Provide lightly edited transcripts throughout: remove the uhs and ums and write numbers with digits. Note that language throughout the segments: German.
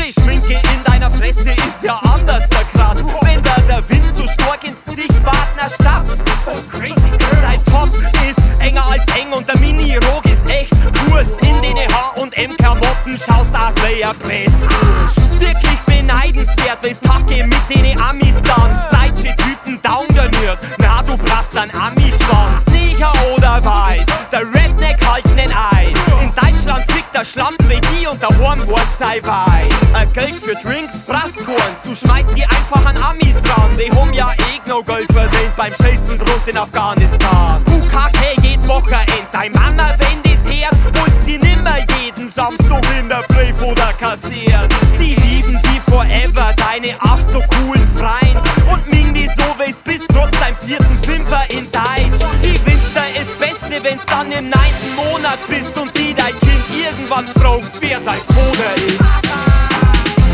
Die Schminke in deiner Fresse ist ja anders da krass. Wenn da der Wind so stark ins Gesicht Partner stapft. Oh crazy girl. Dein Top ist enger als eng und der Mini-Rog ist echt kurz. In den H&M-Klamotten schaust aus wie ein Presswurst. Wirklich beneidenswert, wenn's Hacke mit den Amis tanzt. Deutsche Typen downgarniert, na du brauchst einen Ami-Schwanz. Sneaker oder weiß, der Redneck halten den ein. In Deutschland fickt der Schlampenwegi und der Hornwort sei Wein. Geld für Drinks, Brastkorns, du schmeißt die einfach an Amis ran. Die haben ja eh no Geld verdient beim Schießen rund in Afghanistan. UKK jedes Wochenend, dein Mama, wenn das hört, holst sie nimmer jeden Samstag in der Früh vor der kassiert. Sie lieben die forever, deine ach so coolen Freund. Und ming die so wie's bist, trotz deinem 4. Fünfer in Deutsch. Ich wünsch dir das Beste, wenn's dann im 9. Monat bist und die dein Kind irgendwann fragt, wer sein Vater ist.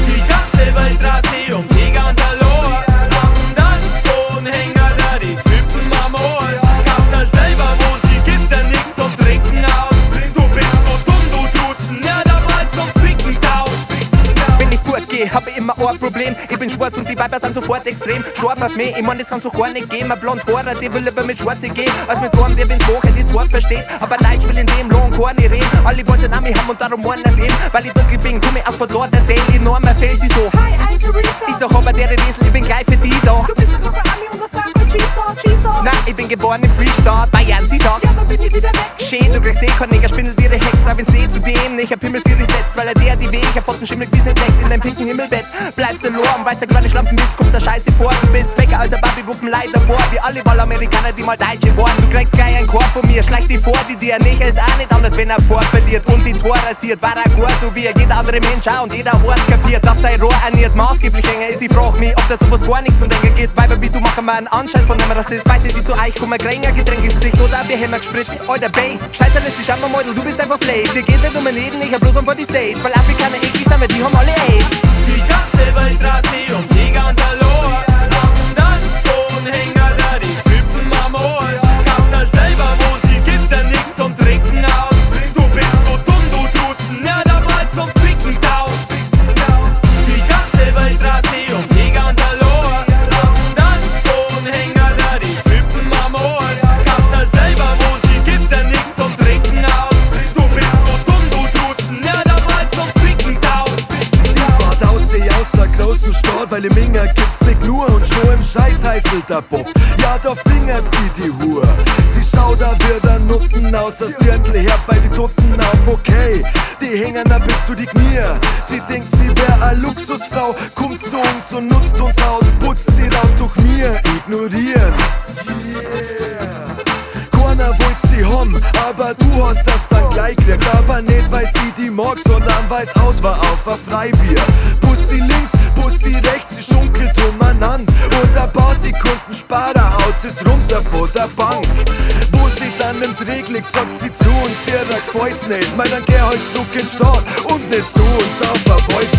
Die ganze Welt dreht sich um die ganze Lore. Auf dem Tanzboden hängen da die Typen am Arsch. Kauft da selber, wo sie gibt da nix zum Trinken aus. Du bist so dumm, du Trutschen, ja da mal zum Ficken taus. Wenn ich fortgeh, hab ich immer ein Problem. Ich bin schwarz und die Weiber sind sofort extrem scharf auf mich. Ich mein, das kann's doch gar nicht gehen. Ein Blondhaarer, die will lieber mit Schwarze gehen als mit einem, der wenn's Woche die Wort versteht. Aber Deutsch will in dem Lohn gar nicht reden. Alle wollen Nami haben und darum wollen das eben. Weil ich dunkel bin, komm ich aus Fort Lauderdale. Die Norma fällt sie so. Hi, I'm Teresa. Ich sag aber der Riesel, ich bin gleich für die da. Du bist ein Ami und das sagt ein Cheezer. Nein, ich bin geboren im Freestaat, Bayern, sie sagt. Ja, dann bin ich wieder weg. Schön, du kriegst eh kein Neger, spindelt ihre Hex. Aber wenn sie zudem nicht ein Pimmel für dich setzt, weil der die Weg, ein Fotzen schimmelt wie entdeckt in deinem pinken Himmelbett. Bleibst du lohr und weißt ja kleine Schlampen bist, kommst da scheiße vor. Du bist fecker als ein Babypuppen leider vor. Wie alle Wahlamerikaner, die mal Deutsche waren. Du kriegst gleich einen Korb von mir, schleich dich vor, die dir nicht ist auch nicht anders, wenn er Fort verliert und sie Tor rasiert. War er gar so wie jeder andere Mensch auch und jeder Horst kapiert, dass sein Rohr ernährt maßgeblich enger ist. Ich frag mich, ob das sowas gar nichts von denken geht. Weiber wie du machen mir einen Anschein von einem Rassist. Weiß ich, die zu euch kommen, geringer Getränke ins Gesicht oder wir Hämmer gespritzt. Alter Bass, scheiße, lässt dich einmal Model, du bist einfach Blade. Dir geht's nicht um ein Leben, ich hab bloß um vor die States. Weil Afrikaner eklig sind, weil die haben alle AIDS. Die ganze Welt dreht sich um die ganze Lore. Auf dem Tanzboden hängen da die Typen am Arsch. Kauft da selber, wo sie gibt da nix zum Trinken aus. Du bist so dumm, du Trutschen, ja da mal zum Ficken taus. Die ganze Welt dreht sich um die ganze Lore. Auf dem Tanzboden hängen da die Typen am Arsch. Kauft da selber, wo sie gibt da nix zum Trinken aus. Du bist so dumm, du Trutschen, ja da mal zum Ficken taus. Fahrt aus der großen Stadt, weil im Inger gibt's nicht nur und schon im Scheiß heißelt der Bob. Ja, da fingert sie die Hure. Sie schaut da wieder Nutten aus, das Dirndl her bei die Tutten auf, okay. Die hängen da bis zu die Knie. Sie denkt, sie wär a Luxusfrau, kommt zu uns und nutzt uns aus, putzt sie raus durch mir, ignorieren. Yeah. Keiner wollt sie haben, aber du hast das dann gleich gekriegt. Aber nicht, weil sie die mag, sondern weil's aus war auf ein Freibier. Bussi links, Bussi rechts, sie schunkelt umeinander. Und ein paar Sekunden später haut sie's runter von der Bank. Wo sie dann im Dreck liegt, sagt sie zu uns, ihrer gefällt's nicht. Weil dann geh halt zurück in den Staat und nicht zu uns auf ein Wolf.